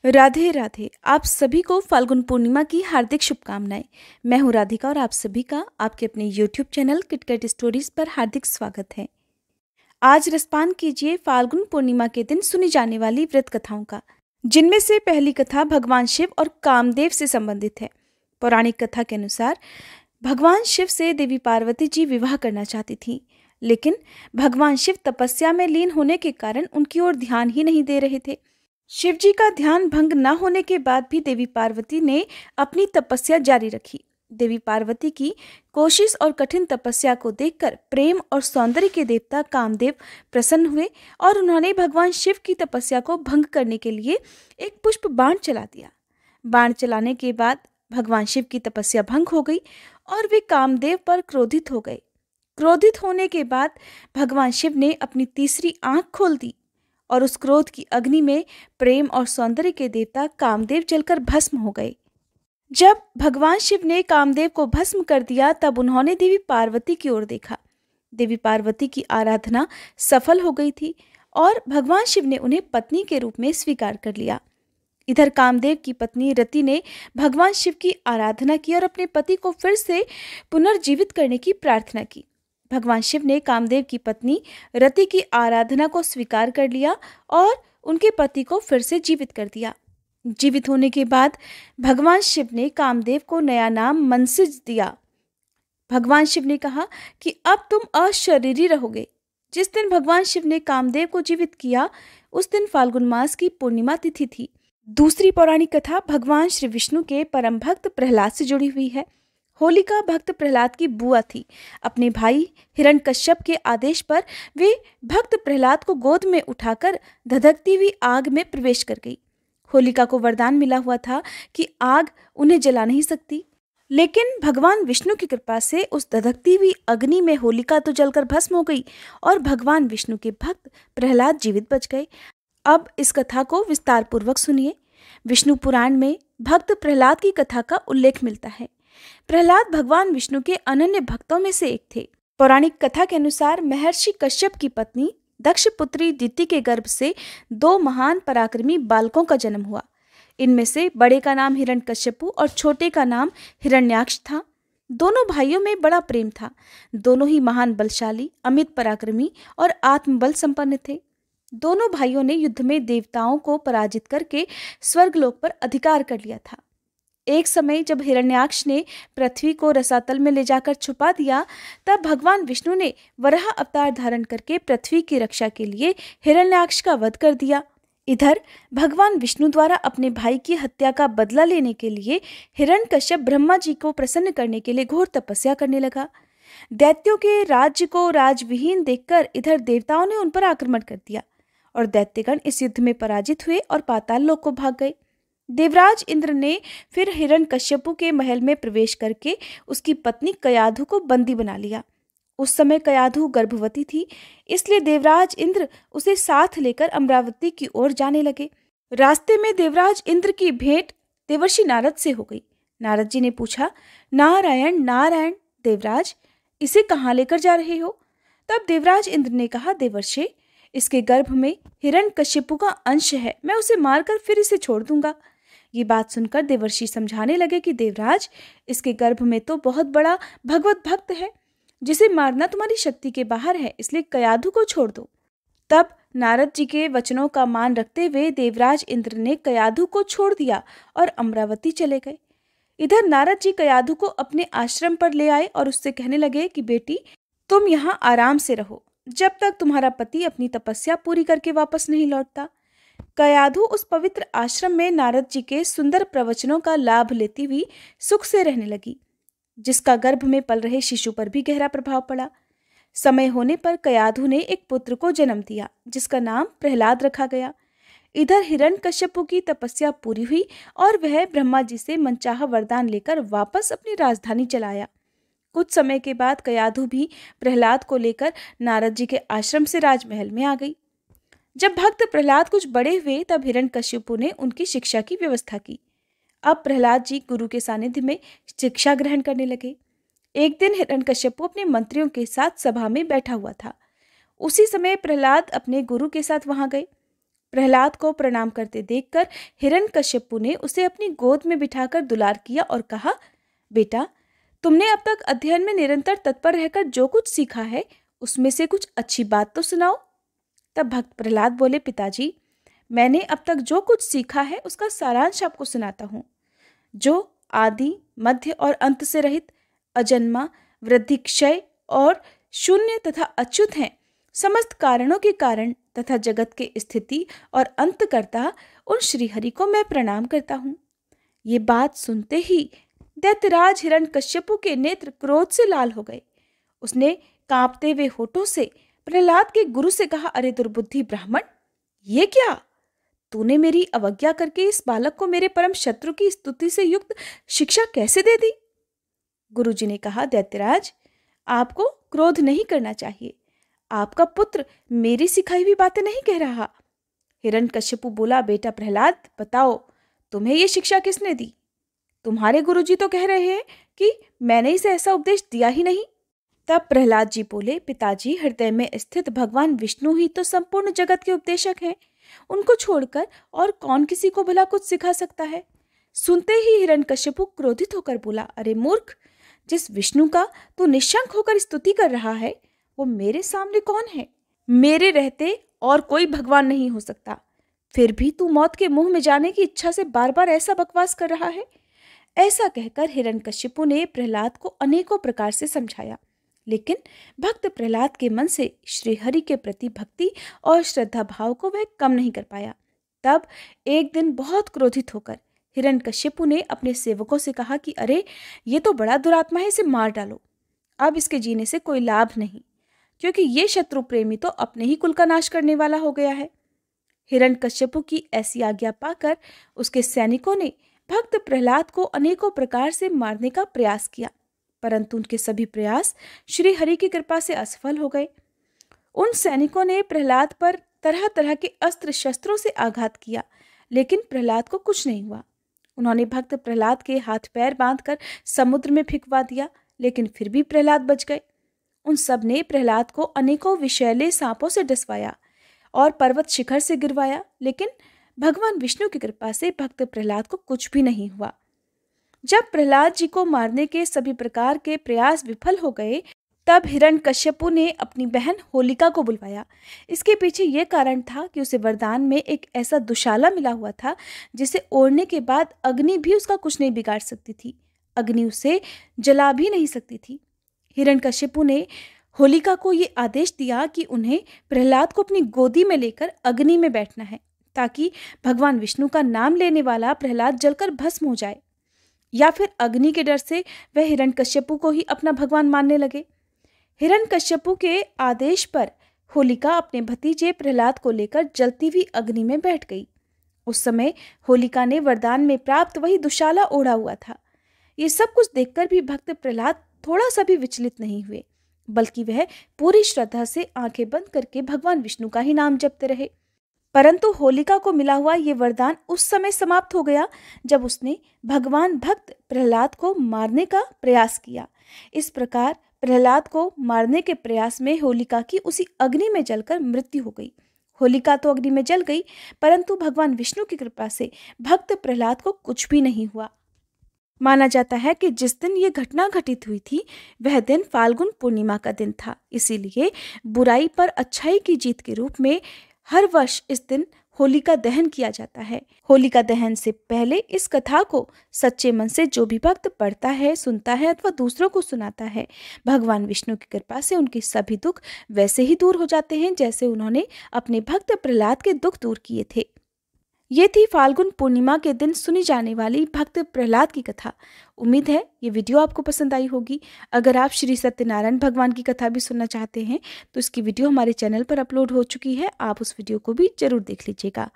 राधे राधे। आप सभी को फाल्गुन पूर्णिमा की हार्दिक शुभकामनाएं। मैं हूं राधिका और आप सभी का आपके अपने यूट्यूब चैनल किटकैट स्टोरीज पर हार्दिक स्वागत है। आज रसपान कीजिए फाल्गुन पूर्णिमा के दिन सुनी जाने वाली व्रत कथाओं का, जिनमें से पहली कथा भगवान शिव और कामदेव से संबंधित है। पौराणिक कथा के अनुसार भगवान शिव से देवी पार्वती जी विवाह करना चाहती थी, लेकिन भगवान शिव तपस्या में लीन होने के कारण उनकी ओर ध्यान ही नहीं दे रहे थे। शिवजी का ध्यान भंग न होने के बाद भी देवी पार्वती ने अपनी तपस्या जारी रखी। देवी पार्वती की कोशिश और कठिन तपस्या को देखकर प्रेम और सौंदर्य के देवता कामदेव प्रसन्न हुए और उन्होंने भगवान शिव की तपस्या को भंग करने के लिए एक पुष्प बाण चला दिया। बाण चलाने के बाद भगवान शिव की तपस्या भंग हो गई और वे कामदेव पर क्रोधित हो गए। क्रोधित होने के बाद भगवान शिव ने अपनी तीसरी आंख खोल दी और उस क्रोध की अग्नि में प्रेम और सौंदर्य के देवता कामदेव जलकर भस्म हो गए। जब भगवान शिव ने कामदेव को भस्म कर दिया, तब उन्होंने देवी पार्वती की ओर देखा। देवी पार्वती की आराधना सफल हो गई थी और भगवान शिव ने उन्हें पत्नी के रूप में स्वीकार कर लिया। इधर कामदेव की पत्नी रति ने भगवान शिव की आराधना की और अपने पति को फिर से पुनर्जीवित करने की प्रार्थना की। भगवान शिव ने कामदेव की पत्नी रति की आराधना को स्वीकार कर लिया और उनके पति को फिर से जीवित कर दिया। जीवित होने के बाद भगवान शिव ने कामदेव को नया नाम मनसिज दिया। भगवान शिव ने कहा कि अब तुम अशरीरी रहोगे। जिस दिन भगवान शिव ने कामदेव को जीवित किया, उस दिन फाल्गुन मास की पूर्णिमा तिथि थी। दूसरी पौराणिक कथा भगवान श्री विष्णु के परम भक्त प्रहलाद से जुड़ी हुई है। होलिका भक्त प्रहलाद की बुआ थी। अपने भाई हिरण्यकश्यप के आदेश पर वे भक्त प्रहलाद को गोद में उठाकर धधकती हुई आग में प्रवेश कर गई। होलिका को वरदान मिला हुआ था कि आग उन्हें जला नहीं सकती, लेकिन भगवान विष्णु की कृपा से उस धधकती हुई अग्नि में होलिका तो जलकर भस्म हो गई और भगवान विष्णु के भक्त प्रहलाद जीवित बच गए। अब इस कथा को विस्तार पूर्वक सुनिए। विष्णु पुराण में भक्त प्रहलाद की कथा का उल्लेख मिलता है। प्रहलाद भगवान विष्णु के अनन्य भक्तों में से एक थे। पौराणिक कथा के अनुसार महर्षि कश्यप की पत्नी दक्ष पुत्री दिति के गर्भ से दो महान पराक्रमी बालकों का जन्म हुआ। इनमें से बड़े का नाम हिरण्यकश्यपु और छोटे का नाम हिरण्याक्ष था। दोनों भाइयों में बड़ा प्रेम था। दोनों ही महान बलशाली, अमित पराक्रमी और आत्मबल संपन्न थे। दोनों भाइयों ने युद्ध में देवताओं को पराजित करके स्वर्गलोक पर अधिकार कर लिया था। एक समय जब हिरण्याक्ष ने पृथ्वी को रसातल में ले जाकर छुपा दिया, तब भगवान विष्णु ने वराह अवतार धारण करके पृथ्वी की रक्षा के लिए हिरण्याक्ष का वध कर दिया। इधर भगवान विष्णु द्वारा अपने भाई की हत्या का बदला लेने के लिए हिरण्यकश्यप ब्रह्मा जी को प्रसन्न करने के लिए घोर तपस्या करने लगा। दैत्यों के राज्य को राजविहीन देखकर इधर देवताओं ने उन पर आक्रमण कर दिया और दैत्यगण इस युद्ध में पराजित हुए और पाताल लोक को भाग गए। देवराज इंद्र ने फिर हिरण्यकश्यपु के महल में प्रवेश करके उसकी पत्नी कयाधु को बंदी बना लिया। उस समय कयाधु गर्भवती थी, इसलिए देवराज इंद्र उसे साथ लेकर अमरावती की ओर जाने लगे। रास्ते में देवराज इंद्र की भेंट देवर्षि नारद से हो गई। नारद जी ने पूछा, नारायण नारायण देवराज, इसे कहाँ लेकर जा रहे हो? तब देवराज इंद्र ने कहा, देवर्षि, इसके गर्भ में हिरण्यकश्यपु का अंश है, मैं उसे मारकर फिर इसे छोड़ दूंगा। ये बात सुनकर देवर्षि समझाने लगे कि देवराज, इसके गर्भ में तो बहुत बड़ा भगवत भक्त है, जिसे मारना तुम्हारी शक्ति के बाहर है, इसलिए कयाधु को छोड़ दो। तब नारद जी के वचनों का मान रखते हुए देवराज इंद्र ने कयाधु को छोड़ दिया और अमरावती चले गए। इधर नारद जी कयाधु को अपने आश्रम पर ले आए और उससे कहने लगे कि बेटी, तुम यहाँ आराम से रहो जब तक तुम्हारा पति अपनी तपस्या पूरी करके वापस नहीं लौटता। कयाधु उस पवित्र आश्रम में नारद जी के सुंदर प्रवचनों का लाभ लेती हुई सुख से रहने लगी, जिसका गर्भ में पल रहे शिशु पर भी गहरा प्रभाव पड़ा। समय होने पर कयाधु ने एक पुत्र को जन्म दिया, जिसका नाम प्रहलाद रखा गया। इधर हिरण्यकश्यपु की तपस्या पूरी हुई और वह ब्रह्मा जी से मनचाहा वरदान लेकर वापस अपनी राजधानी चला आया। कुछ समय के बाद कयाधु भी प्रहलाद को लेकर नारद जी के आश्रम से राजमहल में आ गई। जब भक्त प्रहलाद कुछ बड़े हुए, तब हिरण्यकश्यपु ने उनकी शिक्षा की व्यवस्था की। अब प्रहलाद जी गुरु के सानिध्य में शिक्षा ग्रहण करने लगे। एक दिन हिरण्यकश्यपु अपने मंत्रियों के साथ सभा में बैठा हुआ था। उसी समय प्रहलाद अपने गुरु के साथ वहां गए। प्रहलाद को प्रणाम करते देखकर हिरण्यकश्यपु ने उसे अपनी गोद में बिठाकर दुलार किया और कहा, बेटा, तुमने अब तक अध्ययन में निरंतर तत्पर रहकर जो कुछ सीखा है उसमें से कुछ अच्छी बात तो सुनाओ। तब भक्त प्रहलाद बोले, पिताजी, मैंने अब तक जो कुछ सीखा है उसका सारांश आपको सुनाता हूँ। जो आदि, मध्य और अंत से रहित, अजन्मा, वृद्धि, क्षय और शून्य तथा अच्युत हैं, समस्त कारणों के कारण तथा जगत के स्थिति और अंत करता उन श्रीहरि को मैं प्रणाम करता हूँ। ये बात सुनते ही दैत्यराज हिरण्यकश्यपु के नेत्र क्रोध से लाल हो गए। उसने कांपते हुए होठों से प्रहलाद के गुरु से कहा, अरे दुर्बुद्धि ब्राह्मण, ये क्या? तूने मेरी अवज्ञा करके इस बालक को मेरे परम शत्रु की स्तुति से युक्त शिक्षा कैसे दे दी? गुरुजी ने कहा, दैत्यराज, आपको क्रोध नहीं करना चाहिए। आपका पुत्र मेरी सिखाई हुई बातें नहीं कह रहा। हिरण्यकश्यपु बोला, बेटा प्रहलाद, बताओ, तुम्हें ये शिक्षा किसने दी? तुम्हारे गुरुजी तो कह रहे हैं कि मैंने इसे ऐसा उपदेश दिया ही नहीं। तब प्रहलाद जी बोले, पिताजी, हृदय में स्थित भगवान विष्णु ही तो संपूर्ण जगत के उपदेशक हैं। उनको छोड़कर और कौन किसी को भला कुछ सिखा सकता है? सुनते ही हिरण्यकश्यपु क्रोधित होकर बोला, अरे मूर्ख, जिस विष्णु का तू निशंक होकर स्तुति कर रहा है वो मेरे सामने कौन है? मेरे रहते और कोई भगवान नहीं हो सकता। फिर भी तू मौत के मुंह में जाने की इच्छा से बार बार ऐसा बकवास कर रहा है। ऐसा कहकर हिरण्यकश्यपु ने प्रहलाद को अनेकों प्रकार से समझाया, लेकिन भक्त प्रहलाद के मन से श्रीहरि के प्रति भक्ति और श्रद्धा भाव को वह कम नहीं कर पाया। तब एक दिन बहुत क्रोधित होकर हिरण्यकश्यपु ने अपने सेवकों से कहा कि अरे, ये तो बड़ा दुरात्मा है, इसे मार डालो। अब इसके जीने से कोई लाभ नहीं, क्योंकि ये शत्रु प्रेमी तो अपने ही कुल का नाश करने वाला हो गया है। हिरण्यकश्यपु की ऐसी आज्ञा पाकर उसके सैनिकों ने भक्त प्रहलाद को अनेकों प्रकार से मारने का प्रयास किया, परंतु उनके सभी प्रयास श्री हरि की कृपा से असफल हो गए। उन सैनिकों ने प्रहलाद पर तरह तरह के अस्त्र शस्त्रों से आघात किया, लेकिन प्रहलाद को कुछ नहीं हुआ। उन्होंने भक्त प्रहलाद के हाथ पैर बांधकर समुद्र में फेंकवा दिया, लेकिन फिर भी प्रहलाद बच गए। उन सब ने प्रहलाद को अनेकों विषैले सांपों से डसवाया और पर्वत शिखर से गिरवाया, लेकिन भगवान विष्णु की कृपा से भक्त प्रहलाद को कुछ भी नहीं हुआ। जब प्रहलाद जी को मारने के सभी प्रकार के प्रयास विफल हो गए, तब हिरण्यकश्यपु ने अपनी बहन होलिका को बुलवाया। इसके पीछे यह कारण था कि उसे वरदान में एक ऐसा दुशाला मिला हुआ था जिसे ओढ़ने के बाद अग्नि भी उसका कुछ नहीं बिगाड़ सकती थी, अग्नि उसे जला भी नहीं सकती थी। हिरण्यकश्यपु ने होलिका को ये आदेश दिया कि उन्हें प्रहलाद को अपनी गोदी में लेकर अग्नि में बैठना है, ताकि भगवान विष्णु का नाम लेने वाला प्रहलाद जलकर भस्म हो जाए, या फिर अग्नि के डर से वह हिरण्यकश्यपु को ही अपना भगवान मानने लगे। हिरण्यकश्यपु के आदेश पर होलिका अपने भतीजे प्रहलाद को लेकर जलती हुई अग्नि में बैठ गई। उस समय होलिका ने वरदान में प्राप्त वही दुशाला ओढ़ा हुआ था। ये सब कुछ देखकर भी भक्त प्रहलाद थोड़ा सा भी विचलित नहीं हुए, बल्कि वह पूरी श्रद्धा से आंखें बंद करके भगवान विष्णु का ही नाम जपते रहे। परंतु होलिका को मिला हुआ ये वरदान उस समय समाप्त हो गया जब उसने भगवान भक्त प्रहलाद को मारने का प्रयास किया। इस प्रकार प्रहलाद को मारने के प्रयास में होलिका की उसी अग्नि में जलकर मृत्यु हो गई। होलिका तो अग्नि में जल गई, परंतु भगवान विष्णु की कृपा से भक्त प्रहलाद को कुछ भी नहीं हुआ। माना जाता है कि जिस दिन ये घटना घटित हुई थी वह दिन फाल्गुन पूर्णिमा का दिन था। इसीलिए बुराई पर अच्छाई की जीत के रूप में हर वर्ष इस दिन होलिका दहन किया जाता है। होलिका दहन से पहले इस कथा को सच्चे मन से जो भी भक्त पढ़ता है, सुनता है अथवा दूसरों को सुनाता है, भगवान विष्णु की कृपा से उनके सभी दुख वैसे ही दूर हो जाते हैं जैसे उन्होंने अपने भक्त प्रहलाद के दुख दूर किए थे। ये थी फाल्गुन पूर्णिमा के दिन सुनी जाने वाली भक्त प्रहलाद की कथा। उम्मीद है ये वीडियो आपको पसंद आई होगी। अगर आप श्री सत्यनारायण भगवान की कथा भी सुनना चाहते हैं तो इसकी वीडियो हमारे चैनल पर अपलोड हो चुकी है, आप उस वीडियो को भी जरूर देख लीजिएगा।